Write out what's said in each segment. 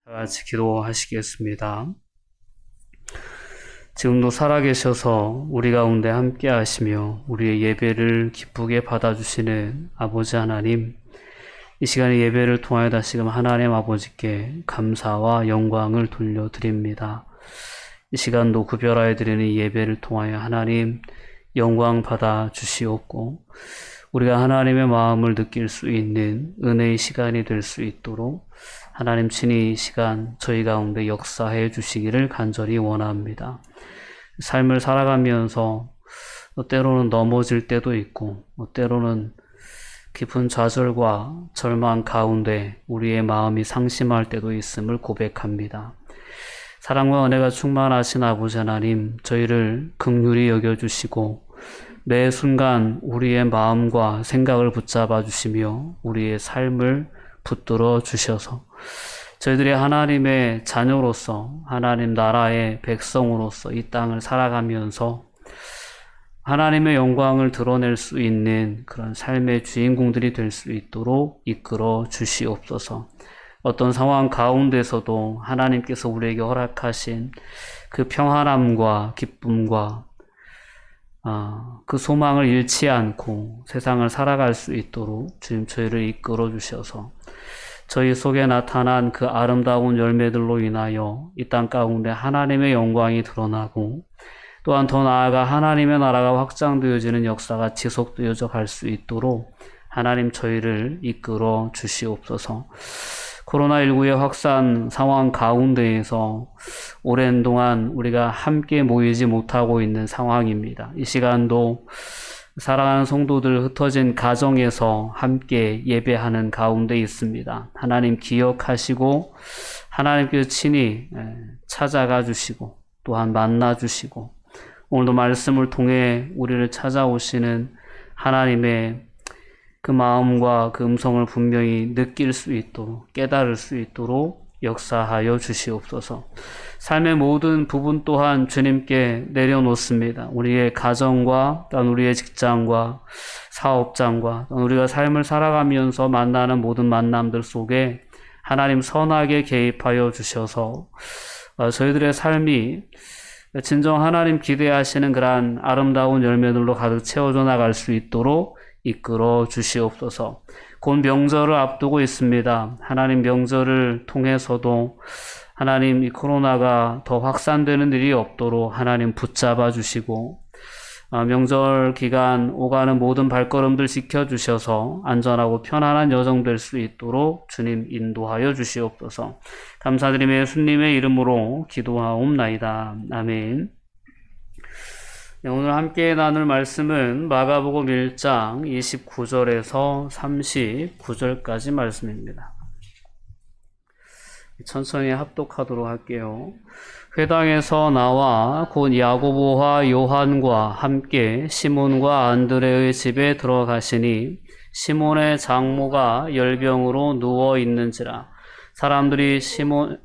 다 같이 기도하시겠습니다. 지금도 살아계셔서 우리 가운데 함께 하시며 우리의 예배를 기쁘게 받아주시는 아버지 하나님, 이 시간에 예배를 통하여 다시금 하나님 아버지께 감사와 영광을 돌려드립니다. 이 시간도 구별하여 드리는 예배를 통하여 하나님 영광 받아 주시옵고, 우리가 하나님의 마음을 느낄 수 있는 은혜의 시간이 될 수 있도록 하나님 친히 이 시간 저희 가운데 역사해 주시기를 간절히 원합니다. 삶을 살아가면서 때로는 넘어질 때도 있고, 때로는 깊은 좌절과 절망 가운데 우리의 마음이 상심할 때도 있음을 고백합니다. 사랑과 은혜가 충만하신 아버지 하나님, 저희를 긍휼히 여겨주시고 매 순간 우리의 마음과 생각을 붙잡아 주시며 우리의 삶을 붙들어 주셔서 저희들이 하나님의 자녀로서, 하나님 나라의 백성으로서 이 땅을 살아가면서 하나님의 영광을 드러낼 수 있는 그런 삶의 주인공들이 될 수 있도록 이끌어 주시옵소서. 어떤 상황 가운데서도 하나님께서 우리에게 허락하신 그 평안함과 기쁨과 그 소망을 잃지 않고 세상을 살아갈 수 있도록 주님 저희를 이끌어 주셔서 저희 속에 나타난 그 아름다운 열매들로 인하여 이 땅 가운데 하나님의 영광이 드러나고, 또한 더 나아가 하나님의 나라가 확장되어지는 역사가 지속되어져 갈 수 있도록 하나님 저희를 이끌어 주시옵소서. 코로나19의 확산 상황 가운데에서 오랜 동안 우리가 함께 모이지 못하고 있는 상황입니다. 이 시간도 사랑하는 성도들 흩어진 가정에서 함께 예배하는 가운데 있습니다. 하나님 기억하시고 하나님께서 친히 찾아가 주시고 또한 만나 주시고, 오늘도 말씀을 통해 우리를 찾아오시는 하나님의 그 마음과 그 음성을 분명히 느낄 수 있도록, 깨달을 수 있도록 역사하여 주시옵소서. 삶의 모든 부분 또한 주님께 내려놓습니다. 우리의 가정과 또한 우리의 직장과 사업장과 또한 우리가 삶을 살아가면서 만나는 모든 만남들 속에 하나님 선하게 개입하여 주셔서 저희들의 삶이 진정 하나님 기대하시는 그러한 아름다운 열매들로 가득 채워져 나갈 수 있도록 이끌어 주시옵소서. 곧 명절을 앞두고 있습니다. 하나님 명절을 통해서도 하나님 이 코로나가 더 확산되는 일이 없도록 하나님 붙잡아 주시고, 명절 기간 오가는 모든 발걸음들 지켜주셔서 안전하고 편안한 여정 될 수 있도록 주님 인도하여 주시옵소서. 감사드리며 예수님의 이름으로 기도하옵나이다. 아멘. 오늘 함께 나눌 말씀은 마가복음 1장 29절에서 39절까지 말씀입니다. 천천히 합독하도록 할게요. 회당에서 나와 곧 야고보와 요한과 함께 시몬과 안드레의 집에 들어가시니 시몬의 장모가 열병으로 누워 있는지라. 사람들이 시몬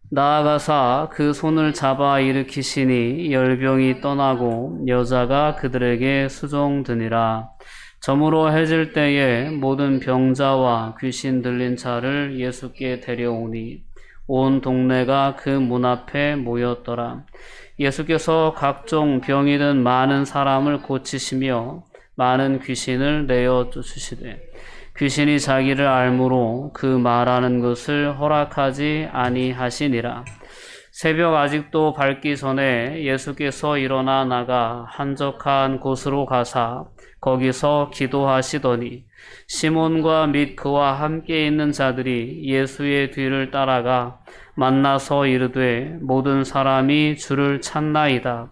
나아가사 그 손을 잡아 일으키시니 열병이 떠나고 여자가 그들에게 수종드니라. 저물어 해질 때에 모든 병자와 귀신 들린 자를 예수께 데려오니 온 동네가 그 문 앞에 모였더라. 예수께서 각종 병이 든 많은 사람을 고치시며 많은 귀신을 내어 쫓으시되 귀신이 자기를 알므로 그 말하는 것을 허락하지 아니하시니라. 새벽 아직도 밝기 전에 예수께서 일어나 나가 한적한 곳으로 가사 거기서 기도하시더니 시몬과 및 그와 함께 있는 자들이 예수의 뒤를 따라가 만나서 이르되 모든 사람이 주를 찾나이다.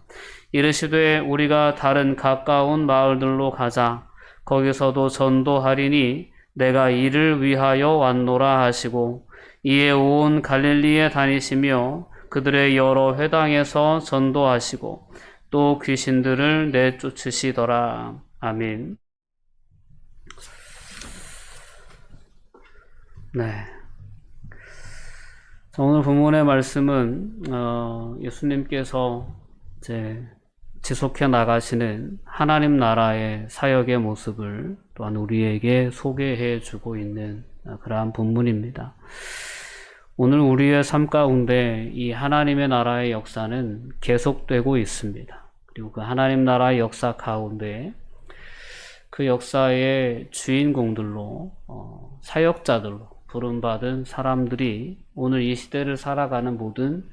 이르시되 우리가 다른 가까운 마을들로 가자. 거기서도 전도하리니 내가 이를 위하여 왔노라 하시고, 이에 온 갈릴리에 다니시며 그들의 여러 회당에서 전도하시고 또 귀신들을 내쫓으시더라. 아멘. 네. 오늘 본문의 말씀은 예수님께서 이제 지속해 나가시는 하나님 나라의 사역의 모습을 또한 우리에게 소개해 주고 있는 그러한 본문입니다. 오늘 우리의 삶 가운데 이 하나님의 나라의 역사는 계속되고 있습니다. 그리고 그 하나님 나라의 역사 가운데 그 역사의 주인공들로 사역자들로 부름받은 사람들이 오늘 이 시대를 살아가는 모든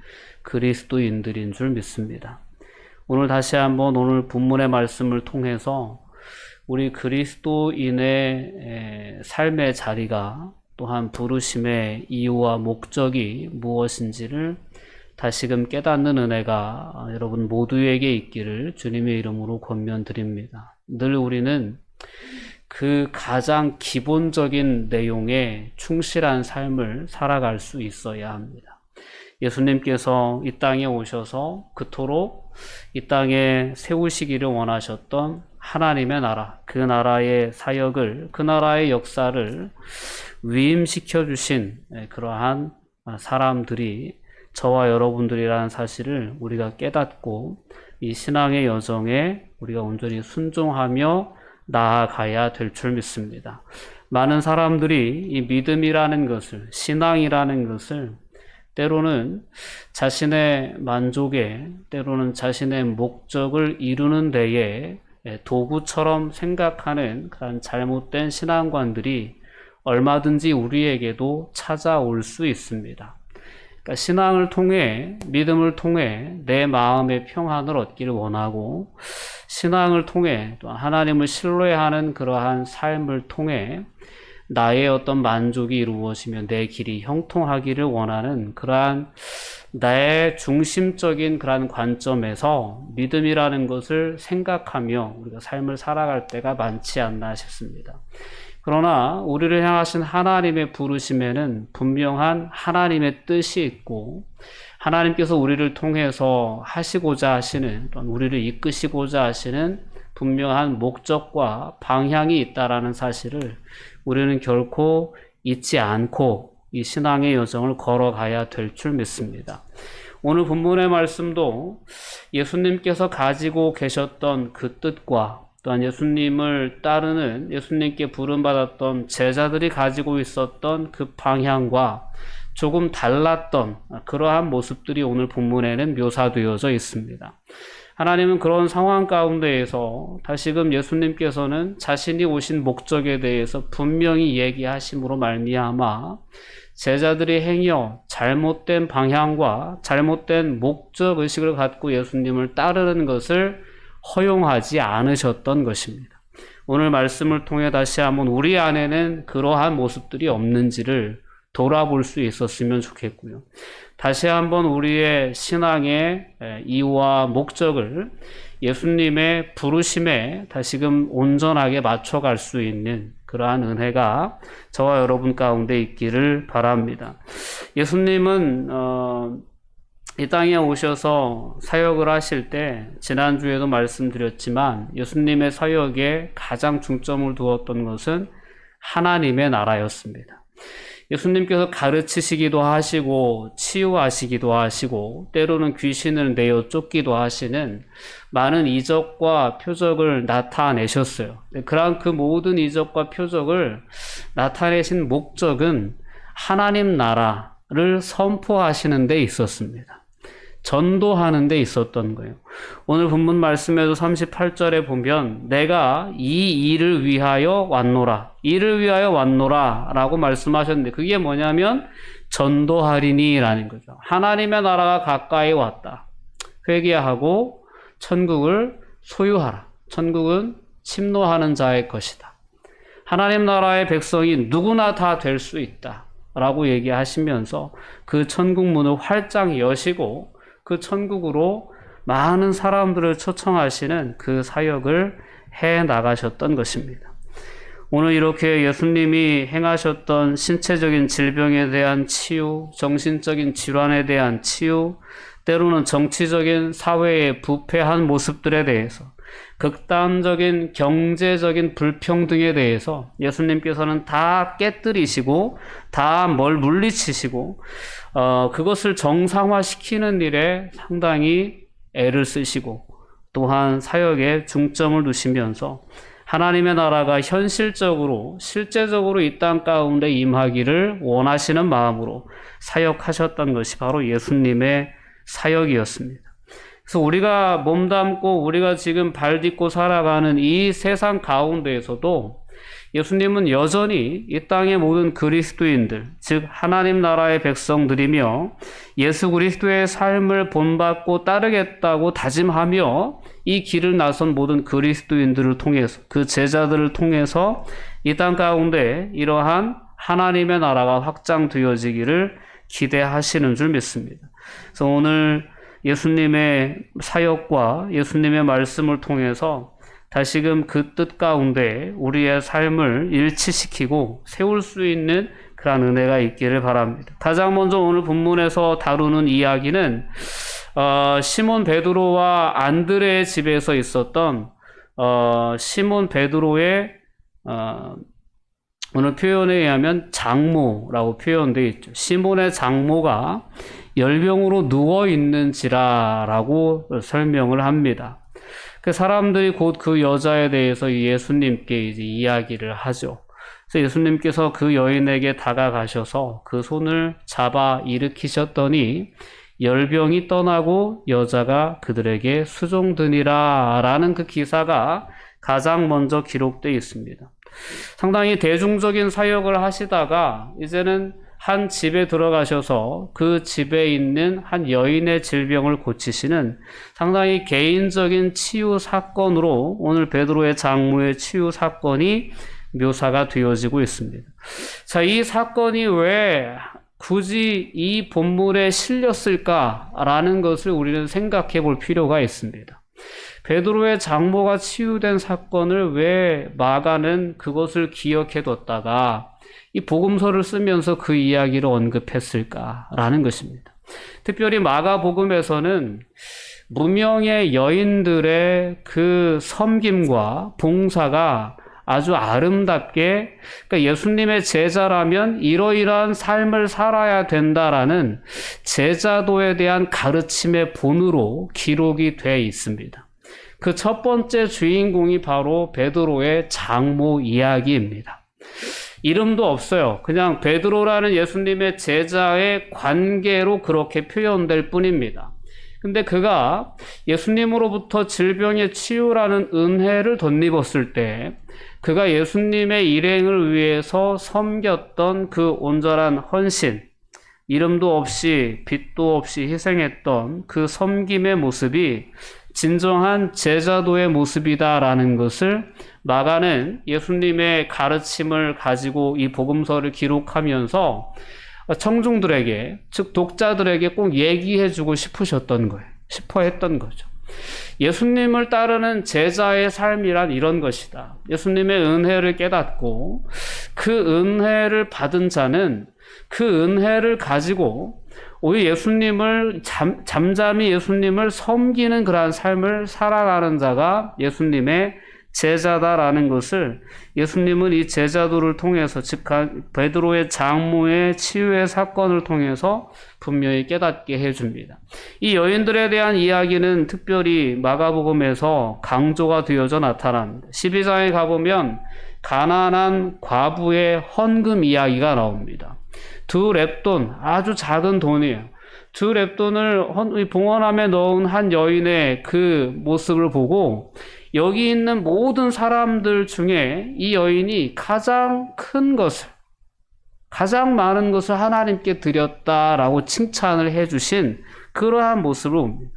그리스도인들인 줄 믿습니다. 오늘 다시 한번 오늘 본문의 말씀을 통해서 우리 그리스도인의 삶의 자리가 또한 부르심의 이유와 목적이 무엇인지를 다시금 깨닫는 은혜가 여러분 모두에게 있기를 주님의 이름으로 권면드립니다. 늘 우리는 그 가장 기본적인 내용에 충실한 삶을 살아갈 수 있어야 합니다. 예수님께서 이 땅에 오셔서 그토록 이 땅에 세우시기를 원하셨던 하나님의 나라, 그 나라의 사역을, 그 나라의 역사를 위임시켜 주신 그러한 사람들이 저와 여러분들이라는 사실을 우리가 깨닫고 이 신앙의 여정에 우리가 온전히 순종하며 나아가야 될 줄 믿습니다. 많은 사람들이 이 믿음이라는 것을, 신앙이라는 것을 때로는 자신의 만족에, 때로는 자신의 목적을 이루는 데에 도구처럼 생각하는 그런 잘못된 신앙관들이 얼마든지 우리에게도 찾아올 수 있습니다. 그러니까 신앙을 통해, 믿음을 통해 내 마음의 평안을 얻기를 원하고, 신앙을 통해 또 하나님을 신뢰하는 그러한 삶을 통해 나의 어떤 만족이 이루어지며 내 길이 형통하기를 원하는 그러한 나의 중심적인 그러한 관점에서 믿음이라는 것을 생각하며 우리가 삶을 살아갈 때가 많지 않나 싶습니다. 그러나 우리를 향하신 하나님의 부르심에는 분명한 하나님의 뜻이 있고 하나님께서 우리를 통해서 하시고자 하시는 또는 우리를 이끄시고자 하시는 분명한 목적과 방향이 있다라는 사실을 우리는 결코 잊지 않고 이 신앙의 여정을 걸어가야 될 줄 믿습니다. 오늘 본문의 말씀도 예수님께서 가지고 계셨던 그 뜻과 또한 예수님을 따르는 예수님께 부름받았던 제자들이 가지고 있었던 그 방향과 조금 달랐던 그러한 모습들이 오늘 본문에는 묘사되어져 있습니다. 하나님은 그런 상황 가운데에서 다시금 예수님께서는 자신이 오신 목적에 대해서 분명히 얘기하심으로 말미암아 제자들이 행여 잘못된 방향과 잘못된 목적 의식을 갖고 예수님을 따르는 것을 허용하지 않으셨던 것입니다. 오늘 말씀을 통해 다시 한번 우리 안에는 그러한 모습들이 없는지를 돌아볼 수 있었으면 좋겠고요. 다시 한번 우리의 신앙의 이유와 목적을 예수님의 부르심에 다시금 온전하게 맞춰갈 수 있는 그러한 은혜가 저와 여러분 가운데 있기를 바랍니다. 예수님은 이 땅에 오셔서 사역을 하실 때 지난주에도 말씀드렸지만 예수님의 사역에 가장 중점을 두었던 것은 하나님의 나라였습니다. 예수님께서 가르치시기도 하시고 치유하시기도 하시고 때로는 귀신을 내어 쫓기도 하시는 많은 이적과 표적을 나타내셨어요. 그러한 그 모든 이적과 표적을 나타내신 목적은 하나님 나라를 선포하시는 데 있었습니다. 전도하는 데 있었던 거예요. 오늘 본문 말씀에도 38절에 보면 내가 이 일을 위하여 왔노라. 이를 위하여 왔노라 라고 말씀하셨는데 그게 뭐냐면 전도하리니 라는 거죠. 하나님의 나라가 가까이 왔다. 회개하고 천국을 소유하라. 천국은 침노하는 자의 것이다. 하나님 나라의 백성이 누구나 다 될 수 있다 라고 얘기하시면서 그 천국 문을 활짝 여시고 그 천국으로 많은 사람들을 초청하시는 그 사역을 해 나가셨던 것입니다. 오늘 이렇게 예수님이 행하셨던 신체적인 질병에 대한 치유, 정신적인 질환에 대한 치유, 때로는 정치적인 사회의 부패한 모습들에 대해서, 극단적인 경제적인 불평등에 대해서 예수님께서는 다 깨뜨리시고 다 물리치시고 그것을 정상화시키는 일에 상당히 애를 쓰시고 또한 사역에 중점을 두시면서 하나님의 나라가 현실적으로 실제적으로 이 땅 가운데 임하기를 원하시는 마음으로 사역하셨던 것이 바로 예수님의 사역이었습니다. 그래서 우리가 몸담고 우리가 지금 발 딛고 살아가는 이 세상 가운데에서도 예수님은 여전히 이 땅의 모든 그리스도인들, 즉 하나님 나라의 백성들이며 예수 그리스도의 삶을 본받고 따르겠다고 다짐하며 이 길을 나선 모든 그리스도인들을 통해서, 그 제자들을 통해서 이 땅 가운데 이러한 하나님의 나라가 확장되어지기를 기대하시는 줄 믿습니다. 그래서 오늘 예수님의 사역과 예수님의 말씀을 통해서 다시금 그 뜻 가운데 우리의 삶을 일치시키고 세울 수 있는 그런 은혜가 있기를 바랍니다. 가장 먼저 오늘 본문에서 다루는 이야기는 시몬 베드로와 안드레의 집에서 있었던 시몬 베드로의 오늘 표현에 의하면 장모라고 표현되어 있죠. 시몬의 장모가 열병으로 누워있는지라라고 설명을 합니다. 그 사람들이 곧 그 여자에 대해서 예수님께 이제 이야기를 하죠. 그래서 예수님께서 그 여인에게 다가가셔서 그 손을 잡아 일으키셨더니 열병이 떠나고 여자가 그들에게 수종드니라 라는 그 기사가 가장 먼저 기록되어 있습니다. 상당히 대중적인 사역을 하시다가 이제는 한 집에 들어가셔서 그 집에 있는 한 여인의 질병을 고치시는 상당히 개인적인 치유 사건으로 오늘 베드로의 장모의 치유 사건이 묘사가 되어지고 있습니다. 자, 이 사건이 왜 굳이 이 본문에 실렸을까라는 것을 우리는 생각해 볼 필요가 있습니다. 베드로의 장모가 치유된 사건을 왜 마가는 그것을 기억해 뒀다가 이 복음서를 쓰면서 그 이야기를 언급했을까라는 것입니다. 특별히 마가복음에서는 무명의 여인들의 그 섬김과 봉사가 아주 아름답게, 그러니까 예수님의 제자라면 이러이러한 삶을 살아야 된다라는 제자도에 대한 가르침의 본으로 기록이 되어 있습니다. 그 첫 번째 주인공이 바로 베드로의 장모 이야기입니다. 이름도 없어요. 그냥 베드로라는 예수님의 제자의 관계로 그렇게 표현될 뿐입니다. 근데 그가 예수님으로부터 질병의 치유라는 은혜를 덧입었을 때 그가 예수님의 일행을 위해서 섬겼던 그 온전한 헌신, 이름도 없이 빛도 없이 희생했던 그 섬김의 모습이 진정한 제자도의 모습이다라는 것을 마가는 예수님의 가르침을 가지고 이 복음서를 기록하면서 청중들에게, 즉 독자들에게 꼭 얘기해주고 싶으셨던 거예요. 싶어했던 거죠. 예수님을 따르는 제자의 삶이란 이런 것이다. 예수님의 은혜를 깨닫고 그 은혜를 받은 자는 그 은혜를 가지고 오히려 예수님을 잠잠히 예수님을 섬기는 그러한 삶을 살아가는 자가 예수님의 제자다라는 것을 예수님은 이 제자도를 통해서, 즉 베드로의 장모의 치유의 사건을 통해서 분명히 깨닫게 해줍니다. 이 여인들에 대한 이야기는 특별히 마가복음에서 강조가 되어져 나타납니다. 12장에 가보면 가난한 과부의 헌금 이야기가 나옵니다. 2렙돈, 아주 작은 돈이에요. 2렙돈을 봉헌함에 넣은 한 여인의 그 모습을 보고 여기 있는 모든 사람들 중에 이 여인이 가장 큰 것을, 가장 많은 것을 하나님께 드렸다라고 칭찬을 해주신 그러한 모습을 봅니다.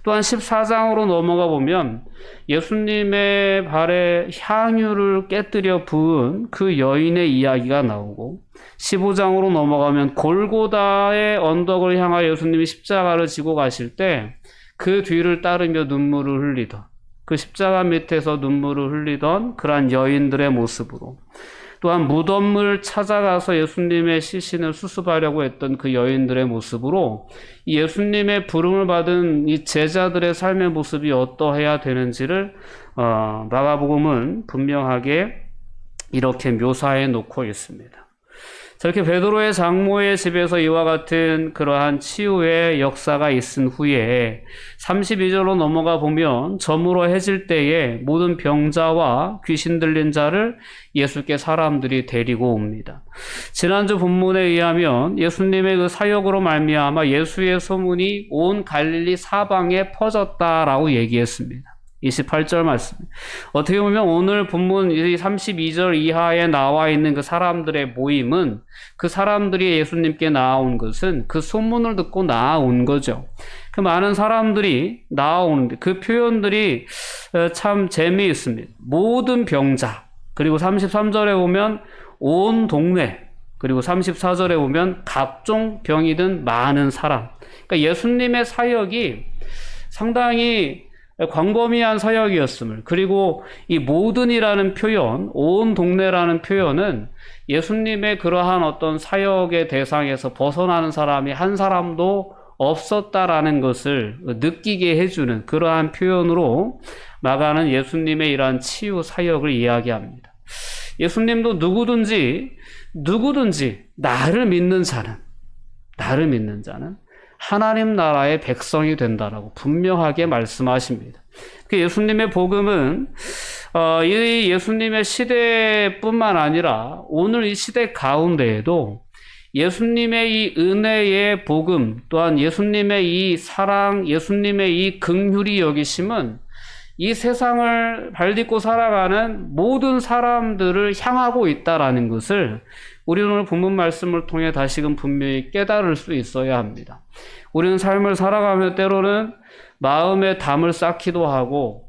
또한 14장으로 넘어가 보면 예수님의 발에 향유를 깨뜨려 부은 그 여인의 이야기가 나오고, 15장으로 넘어가면 골고다의 언덕을 향하여 예수님이 십자가를 지고 가실 때 그 뒤를 따르며 눈물을 흘리던, 그 십자가 밑에서 눈물을 흘리던 그러한 여인들의 모습으로, 또한 무덤을 찾아가서 예수님의 시신을 수습하려고 했던 그 여인들의 모습으로 이 예수님의 부름을 받은 이 제자들의 삶의 모습이 어떠해야 되는지를 마가복음은 분명하게 이렇게 묘사해 놓고 있습니다. 저렇게 베드로의 장모의 집에서 이와 같은 그러한 치유의 역사가 있은 후에 32절로 넘어가 보면 저물어 해질 때에 모든 병자와 귀신 들린 자를 예수께 사람들이 데리고 옵니다. 지난주 본문에 의하면 예수님의 그 사역으로 말미암아 예수의 소문이 온 갈릴리 사방에 퍼졌다라고 얘기했습니다. 28절 말씀. 어떻게 보면 오늘 본문 32절 이하에 나와 있는 그 사람들의 모임은 그 사람들이 예수님께 나아온 것은 그 소문을 듣고 나아온 거죠. 그 많은 사람들이 나아오는데 그 표현들이 참 재미있습니다. 모든 병자, 그리고 33절에 보면 온 동네, 그리고 34절에 보면 각종 병이든 많은 사람. 그러니까 예수님의 사역이 상당히 광범위한 사역이었음을, 그리고 이 모든이라는 표현, 온 동네라는 표현은 예수님의 그러한 어떤 사역의 대상에서 벗어나는 사람이 한 사람도 없었다라는 것을 느끼게 해주는 그러한 표현으로 마가는 예수님의 이러한 치유 사역을 이야기합니다. 예수님도 누구든지 나를 믿는 자는 하나님 나라의 백성이 된다라고 분명하게 말씀하십니다. 그 예수님의 복음은 이 예수님의 시대뿐만 아니라 오늘 이 시대 가운데에도 예수님의 이 은혜의 복음, 또한 예수님의 이 사랑, 예수님의 이 긍휼이 여기심은 이 세상을 발딛고 살아가는 모든 사람들을 향하고 있다라는 것을 우리는 오늘 본문 말씀을 통해 다시금 분명히 깨달을 수 있어야 합니다. 우리는 삶을 살아가며 때로는 마음에 담을 쌓기도 하고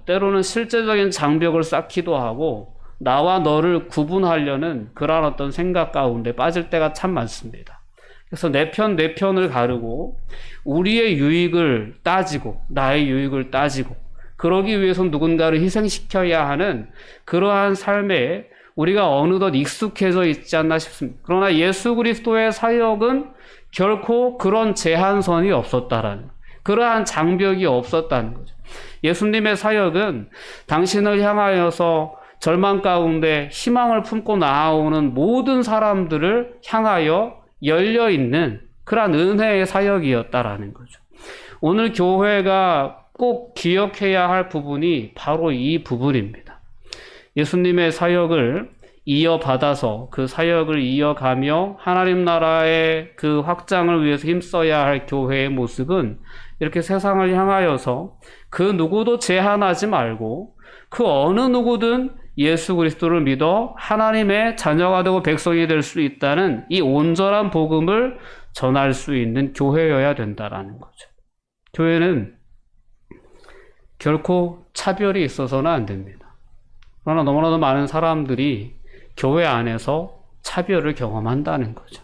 때로는 실제적인 장벽을 쌓기도 하고 나와 너를 구분하려는 그러한 어떤 생각 가운데 빠질 때가 참 많습니다. 그래서 내 편을 가르고 우리의 유익을 따지고 나의 유익을 따지고 그러기 위해서 누군가를 희생시켜야 하는 그러한 삶에 우리가 어느덧 익숙해져 있지 않나 싶습니다. 그러나 예수 그리스도의 사역은 결코 그런 제한선이 없었다라는, 그러한 장벽이 없었다는 거죠. 예수님의 사역은 당신을 향하여서 절망 가운데 희망을 품고 나아오는 모든 사람들을 향하여 열려있는 그러한 은혜의 사역이었다라는 거죠. 오늘 교회가 꼭 기억해야 할 부분이 바로 이 부분입니다. 예수님의 사역을 이어받아서 그 사역을 이어가며 하나님 나라의 그 확장을 위해서 힘써야 할 교회의 모습은 이렇게 세상을 향하여서 그 누구도 제한하지 말고 그 어느 누구든 예수 그리스도를 믿어 하나님의 자녀가 되고 백성이 될 수 있다는 이 온전한 복음을 전할 수 있는 교회여야 된다라는 거죠. 교회는 결코 차별이 있어서는 안 됩니다. 그러나 너무나도 많은 사람들이 교회 안에서 차별을 경험한다는 거죠.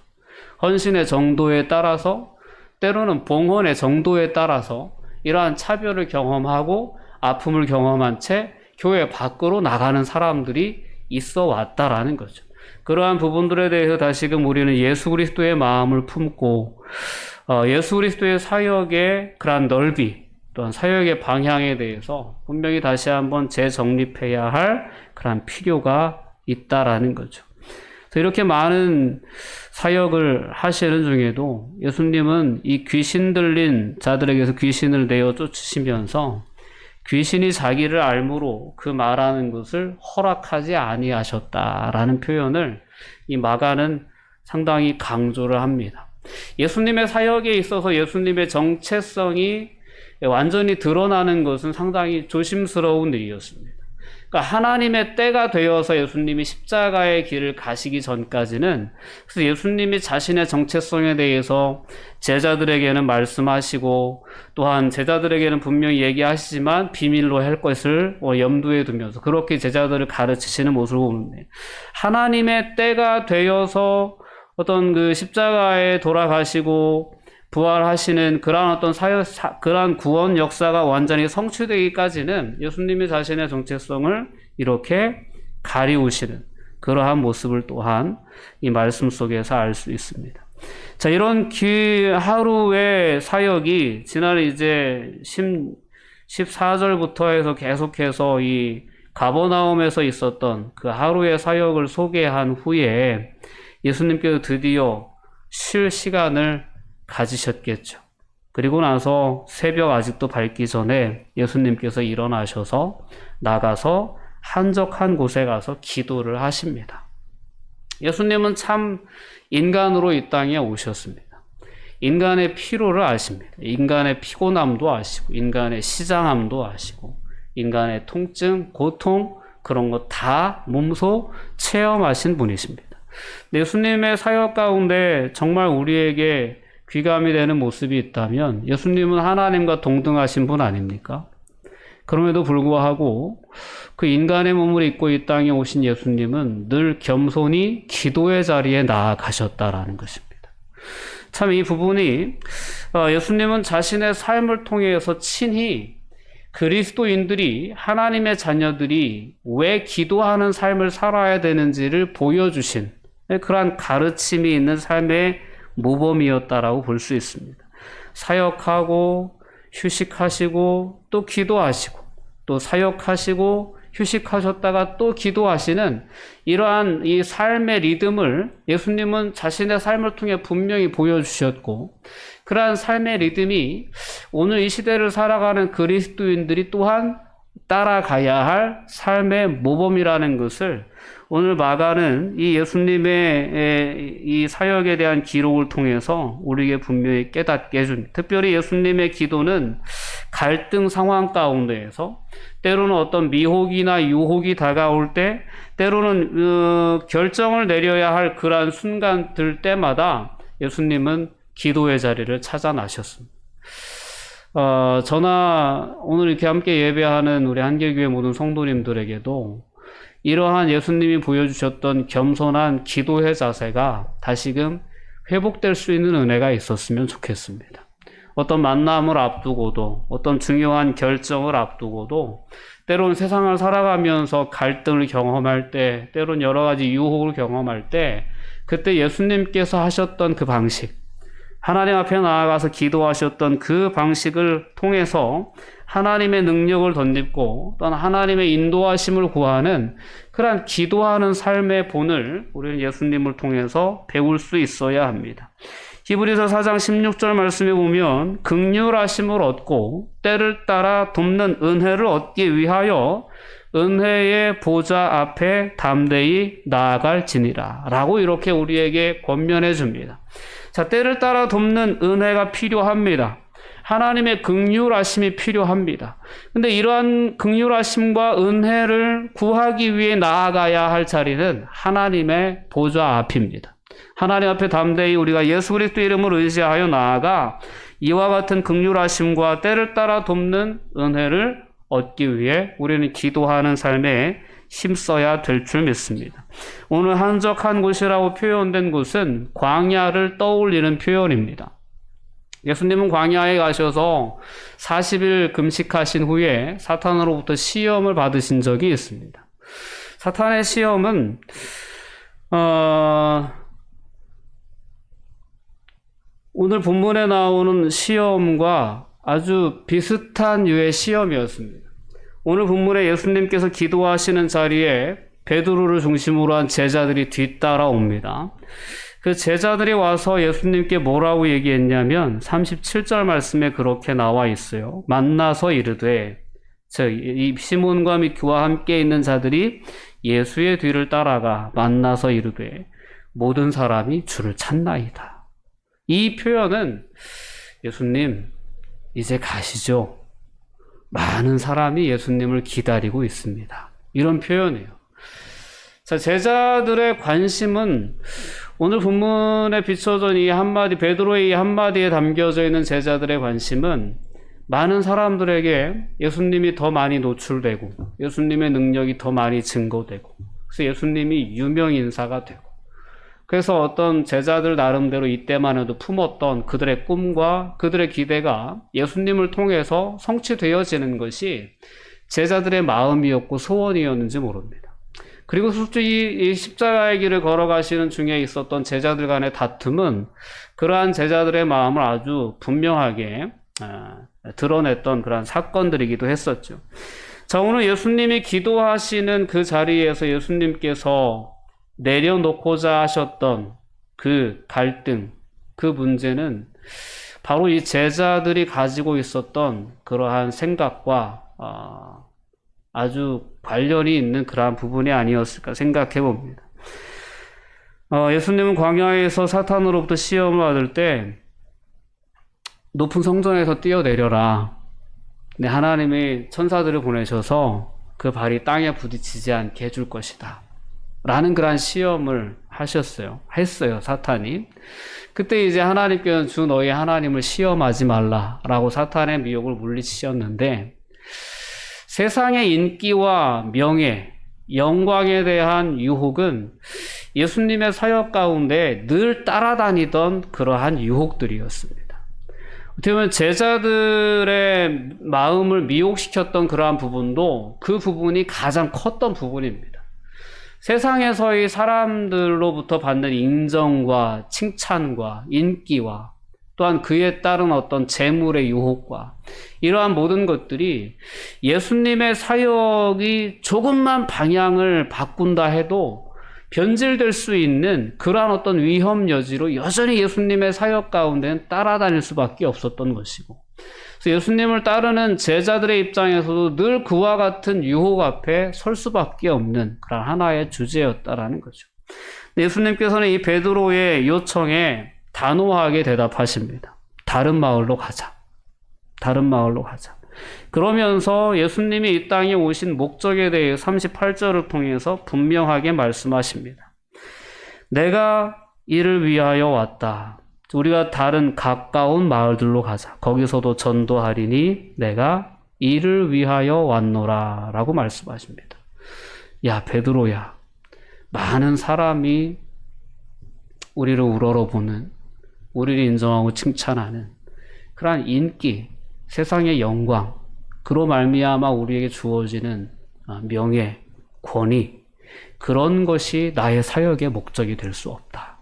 헌신의 정도에 따라서, 때로는 봉헌의 정도에 따라서 이러한 차별을 경험하고 아픔을 경험한 채 교회 밖으로 나가는 사람들이 있어 왔다라는 거죠. 그러한 부분들에 대해서 다시금 우리는 예수 그리스도의 마음을 품고 예수 그리스도의 사역의 그러한 넓이, 또한 사역의 방향에 대해서 분명히 다시 한번 재정립해야 할 그런 필요가 있다라는 거죠. 그래서 이렇게 많은 사역을 하시는 중에도 예수님은 이 귀신 들린 자들에게서 귀신을 내어 쫓으시면서 귀신이 자기를 알므로 그 말하는 것을 허락하지 아니하셨다라는 표현을 이 마가는 상당히 강조를 합니다. 예수님의 사역에 있어서 예수님의 정체성이 완전히 드러나는 것은 상당히 조심스러운 일이었습니다. 그러니까 하나님의 때가 되어서 예수님이 십자가의 길을 가시기 전까지는, 그래서 예수님이 자신의 정체성에 대해서 제자들에게는 말씀하시고 또한 제자들에게는 분명히 얘기하시지만 비밀로 할 것을 염두에 두면서 그렇게 제자들을 가르치시는 모습을 보는데, 하나님의 때가 되어서 어떤 그 십자가에 돌아가시고 부활하시는 그러한 어떤 그러한 구원 역사가 완전히 성취되기까지는 예수님이 자신의 정체성을 이렇게 가리우시는 그러한 모습을 또한 이 말씀 속에서 알 수 있습니다. 자, 이런 하루의 사역이 지난 이제 14절부터 해서 계속해서 이 가버나움에서 있었던 그 하루의 사역을 소개한 후에 예수님께서 드디어 쉴 시간을 가지셨겠죠. 그리고 나서 새벽 아직도 밝기 전에 예수님께서 일어나셔서 나가서 한적한 곳에 가서 기도를 하십니다. 예수님은 참 인간으로 이 땅에 오셨습니다. 인간의 피로를 아십니다. 인간의 피곤함도 아시고, 인간의 시장함도 아시고, 인간의 통증, 고통, 그런 거 다 몸소 체험하신 분이십니다. 예수님의 사역 가운데 정말 우리에게 귀감이 되는 모습이 있다면 예수님은 하나님과 동등하신 분 아닙니까? 그럼에도 불구하고 그 인간의 몸을 입고 이 땅에 오신 예수님은 늘 겸손히 기도의 자리에 나아가셨다라는 것입니다. 참 이 부분이 예수님은 자신의 삶을 통해서 친히 그리스도인들이, 하나님의 자녀들이 왜 기도하는 삶을 살아야 되는지를 보여주신 그러한 가르침이 있는 삶의 모범이었다라고 볼 수 있습니다. 사역하고 휴식하시고 또 기도하시고 또 사역하시고 휴식하셨다가 또 기도하시는 이러한 이 삶의 리듬을 예수님은 자신의 삶을 통해 분명히 보여주셨고, 그러한 삶의 리듬이 오늘 이 시대를 살아가는 그리스도인들이 또한 따라가야 할 삶의 모범이라는 것을 오늘 마가는 이 예수님의 이 사역에 대한 기록을 통해서 우리에게 분명히 깨닫게 해줍니다. 특별히 예수님의 기도는 갈등 상황 가운데에서 때로는 어떤 미혹이나 유혹이 다가올 때, 때로는 결정을 내려야 할 그러한 순간들 때마다 예수님은 기도의 자리를 찾아 나셨습니다. 저나 오늘 이렇게 함께 예배하는 우리 한길교회 모든 성도님들에게도 이러한 예수님이 보여주셨던 겸손한 기도의 자세가 다시금 회복될 수 있는 은혜가 있었으면 좋겠습니다. 어떤 만남을 앞두고도, 어떤 중요한 결정을 앞두고도, 때로는 세상을 살아가면서 갈등을 경험할 때, 때로는 여러 가지 유혹을 경험할 때, 그때 예수님께서 하셨던 그 방식, 하나님 앞에 나아가서 기도하셨던 그 방식을 통해서 하나님의 능력을 덧입고 또는 하나님의 인도하심을 구하는 그러한 기도하는 삶의 본을 우리는 예수님을 통해서 배울 수 있어야 합니다. 히브리서 4장 16절 말씀에 보면 긍휼하심을 얻고 때를 따라 돕는 은혜를 얻기 위하여 은혜의 보좌 앞에 담대히 나아갈지니라 라고 이렇게 우리에게 권면해 줍니다. 자, 때를 따라 돕는 은혜가 필요합니다. 하나님의 긍휼하심이 필요합니다. 근데 이러한 긍휼하심과 은혜를 구하기 위해 나아가야 할 자리는 하나님의 보좌 앞입니다. 하나님 앞에 담대히 우리가 예수 그리스도 이름을 의지하여 나아가 이와 같은 긍휼하심과 때를 따라 돕는 은혜를 얻기 위해 우리는 기도하는 삶에 힘써야 될 줄 믿습니다. 오늘 한적한 곳이라고 표현된 곳은 광야를 떠올리는 표현입니다. 예수님은 광야에 가셔서 40일 금식하신 후에 사탄으로부터 시험을 받으신 적이 있습니다. 사탄의 시험은 오늘 본문에 나오는 시험과 아주 비슷한 유의 시험이었습니다. 오늘 본문에 예수님께서 기도하시는 자리에 베드로를 중심으로 한 제자들이 뒤따라옵니다. 그 제자들이 와서 예수님께 뭐라고 얘기했냐면 37절 말씀에 그렇게 나와 있어요. 만나서 이르되, 이 시몬과 및 그와 함께 있는 자들이 예수의 뒤를 따라가 만나서 이르되 모든 사람이 주를 찾나이다. 이 표현은 예수님 이제 가시죠. 많은 사람이 예수님을 기다리고 있습니다. 이런 표현이에요. 자, 제자들의 관심은 오늘 본문에 비춰진 이 한마디, 베드로의 이 한마디에 담겨져 있는 제자들의 관심은 많은 사람들에게 예수님이 더 많이 노출되고 예수님의 능력이 더 많이 증거되고 그래서 예수님이 유명 인사가 되고 그래서 어떤 제자들 나름대로 이때만 해도 품었던 그들의 꿈과 그들의 기대가 예수님을 통해서 성취되어지는 것이 제자들의 마음이었고 소원이었는지 모릅니다. 그리고 솔직히 이 십자가의 길을 걸어가시는 중에 있었던 제자들 간의 다툼은 그러한 제자들의 마음을 아주 분명하게 드러냈던 그러한 사건들이기도 했었죠. 자, 오늘 예수님이 기도하시는 그 자리에서 예수님께서 내려놓고자 하셨던 그 갈등, 그 문제는 바로 이 제자들이 가지고 있었던 그러한 생각과 아주 관련이 있는 그러한 부분이 아니었을까 생각해 봅니다. 예수님은 광야에서 사탄으로부터 시험을 받을 때 높은 성전에서 뛰어내려라. 네, 하나님이 천사들을 보내셔서 그 발이 땅에 부딪히지 않게 해줄 것이다. 라는 그러한 시험을 했어요, 사탄이. 그때 이제 하나님께서는 주 너희 하나님을 시험하지 말라라고 사탄의 미혹을 물리치셨는데, 세상의 인기와 명예, 영광에 대한 유혹은 예수님의 사역 가운데 늘 따라다니던 그러한 유혹들이었습니다. 어떻게 보면 제자들의 마음을 미혹시켰던 그러한 부분도 그 부분이 가장 컸던 부분입니다. 세상에서의 사람들로부터 받는 인정과 칭찬과 인기와 또한 그에 따른 어떤 재물의 유혹과 이러한 모든 것들이 예수님의 사역이 조금만 방향을 바꾼다 해도 변질될 수 있는 그러한 어떤 위험 여지로 여전히 예수님의 사역 가운데는 따라다닐 수밖에 없었던 것이고, 그래서 예수님을 따르는 제자들의 입장에서도 늘 그와 같은 유혹 앞에 설 수밖에 없는 그런 하나의 주제였다라는 거죠. 예수님께서는 이 베드로의 요청에 단호하게 대답하십니다. 다른 마을로 가자. 다른 마을로 가자. 그러면서 예수님이 이 땅에 오신 목적에 대해 38절을 통해서 분명하게 말씀하십니다. 내가 이를 위하여 왔다. 우리가 다른 가까운 마을들로 가자. 거기서도 전도하리니 내가 이를 위하여 왔노라 라고 말씀하십니다. 야, 베드로야, 많은 사람이 우리를 우러러보는, 우리를 인정하고 칭찬하는 그러한 인기, 세상의 영광, 그로 말미암아 우리에게 주어지는 명예, 권위, 그런 것이 나의 사역의 목적이 될 수 없다.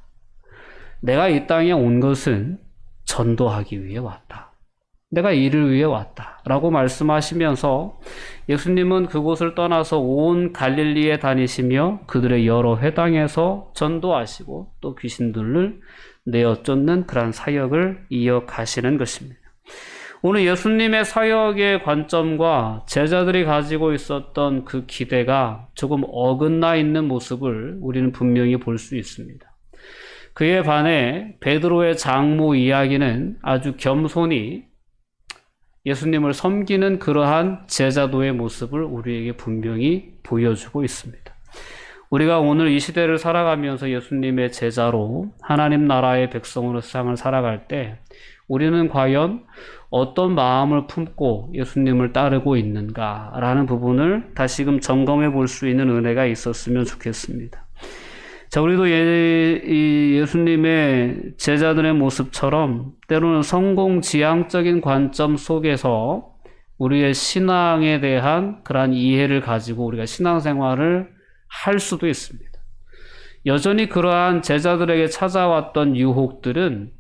내가 이 땅에 온 것은 전도하기 위해 왔다. 내가 이를 위해 왔다. 라고 말씀하시면서 예수님은 그곳을 떠나서 온 갈릴리에 다니시며 그들의 여러 회당에서 전도하시고 또 귀신들을 내어 쫓는 그런 사역을 이어가시는 것입니다. 오늘 예수님의 사역의 관점과 제자들이 가지고 있었던 그 기대가 조금 어긋나 있는 모습을 우리는 분명히 볼 수 있습니다. 그에 반해 베드로의 장모 이야기는 아주 겸손히 예수님을 섬기는 그러한 제자도의 모습을 우리에게 분명히 보여주고 있습니다. 우리가 오늘 이 시대를 살아가면서 예수님의 제자로 하나님 나라의 백성으로 세상을 살아갈 때 우리는 과연 어떤 마음을 품고 예수님을 따르고 있는가라는 부분을 다시금 점검해 볼 수 있는 은혜가 있었으면 좋겠습니다. 자, 우리도 예수님의 제자들의 모습처럼 때로는 성공지향적인 관점 속에서 우리의 신앙에 대한 그러한 이해를 가지고 우리가 신앙생활을 할 수도 있습니다. 여전히 그러한 제자들에게 찾아왔던 유혹들은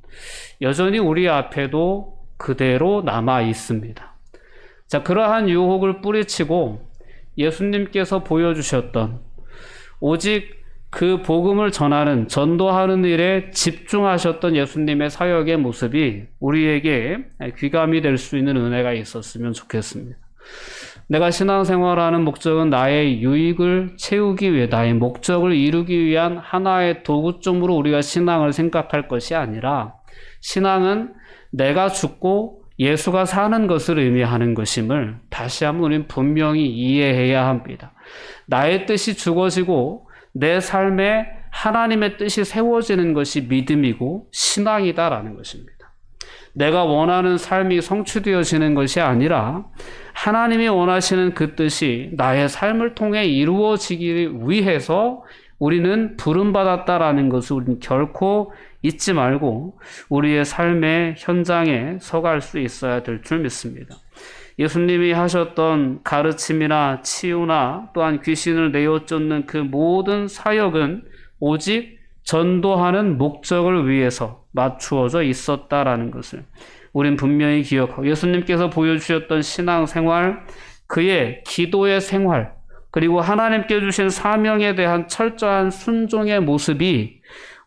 여전히 우리 앞에도 그대로 남아 있습니다. 자, 그러한 유혹을 뿌리치고 예수님께서 보여주셨던 오직 그 복음을 전하는, 전도하는 일에 집중하셨던 예수님의 사역의 모습이 우리에게 귀감이 될 수 있는 은혜가 있었으면 좋겠습니다. 내가 신앙생활하는 목적은 나의 유익을 채우기 위해, 나의 목적을 이루기 위한 하나의 도구점으로 우리가 신앙을 생각할 것이 아니라, 신앙은 내가 죽고 예수가 사는 것을 의미하는 것임을 다시 한번 우리는 분명히 이해해야 합니다. 나의 뜻이 죽어지고 내 삶에 하나님의 뜻이 세워지는 것이 믿음이고 신앙이다라는 것입니다. 내가 원하는 삶이 성취되어지는 것이 아니라 하나님이 원하시는 그 뜻이 나의 삶을 통해 이루어지기 위해서 우리는 부름받았다라는 것을 우리는 결코 잊지 말고 우리의 삶의 현장에 서갈 수 있어야 될 줄 믿습니다. 예수님이 하셨던 가르침이나 치유나 또한 귀신을 내어 쫓는 그 모든 사역은 오직 전도하는 목적을 위해서 맞추어져 있었다라는 것을 우린 분명히 기억하고, 예수님께서 보여주셨던 신앙생활, 그의 기도의 생활, 그리고 하나님께 주신 사명에 대한 철저한 순종의 모습이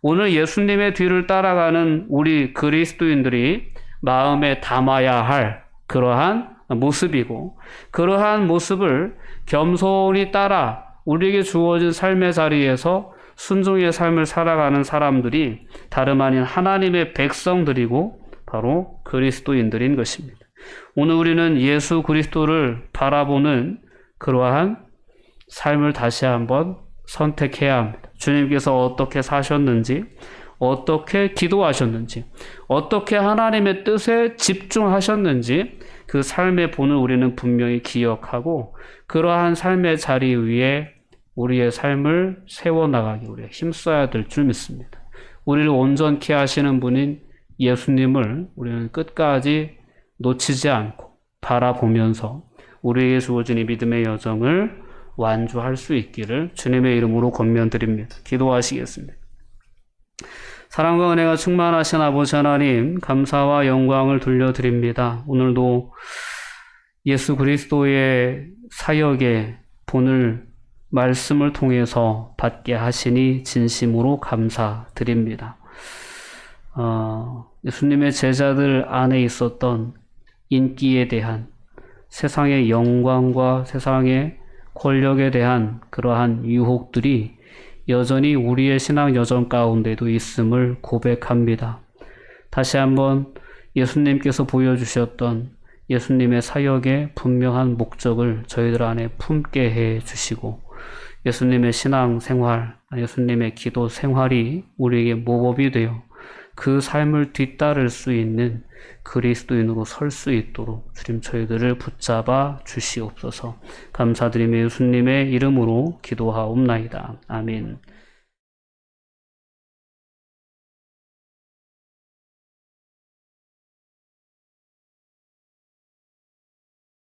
오늘 예수님의 뒤를 따라가는 우리 그리스도인들이 마음에 담아야 할 그러한 모습이고, 그러한 모습을 겸손히 따라 우리에게 주어진 삶의 자리에서 순종의 삶을 살아가는 사람들이 다름 아닌 하나님의 백성들이고 바로 그리스도인들인 것입니다. 오늘 우리는 예수 그리스도를 바라보는 그러한 삶을 다시 한번 선택해야 합니다. 주님께서 어떻게 사셨는지, 어떻게 기도하셨는지, 어떻게 하나님의 뜻에 집중하셨는지 그 삶의 본을 우리는 분명히 기억하고 그러한 삶의 자리 위에 우리의 삶을 세워나가기 우리가 힘써야 될 줄 믿습니다. 우리를 온전케 하시는 분인 예수님을 우리는 끝까지 놓치지 않고 바라보면서 우리에게 주어진 이 믿음의 여정을 완주할 수 있기를 주님의 이름으로 권면드립니다. 기도하시겠습니다. 사랑과 은혜가 충만하신 아버지 하나님, 감사와 영광을 돌려드립니다. 오늘도 예수 그리스도의 사역의 본을 말씀을 통해서 받게 하시니 진심으로 감사드립니다. 예수님의 제자들 안에 있었던 인기에 대한, 세상의 영광과 세상의 권력에 대한 그러한 유혹들이 여전히 우리의 신앙 여정 가운데도 있음을 고백합니다. 다시 한번 예수님께서 보여주셨던 예수님의 사역의 분명한 목적을 저희들 안에 품게 해 주시고, 예수님의 신앙 생활, 예수님의 기도 생활이 우리에게 모범이 되어 그 삶을 뒤따를 수 있는 그리스도인으로 설 수 있도록 주님 저희들을 붙잡아 주시옵소서. 감사드리며 예수님의 이름으로 기도하옵나이다. 아멘.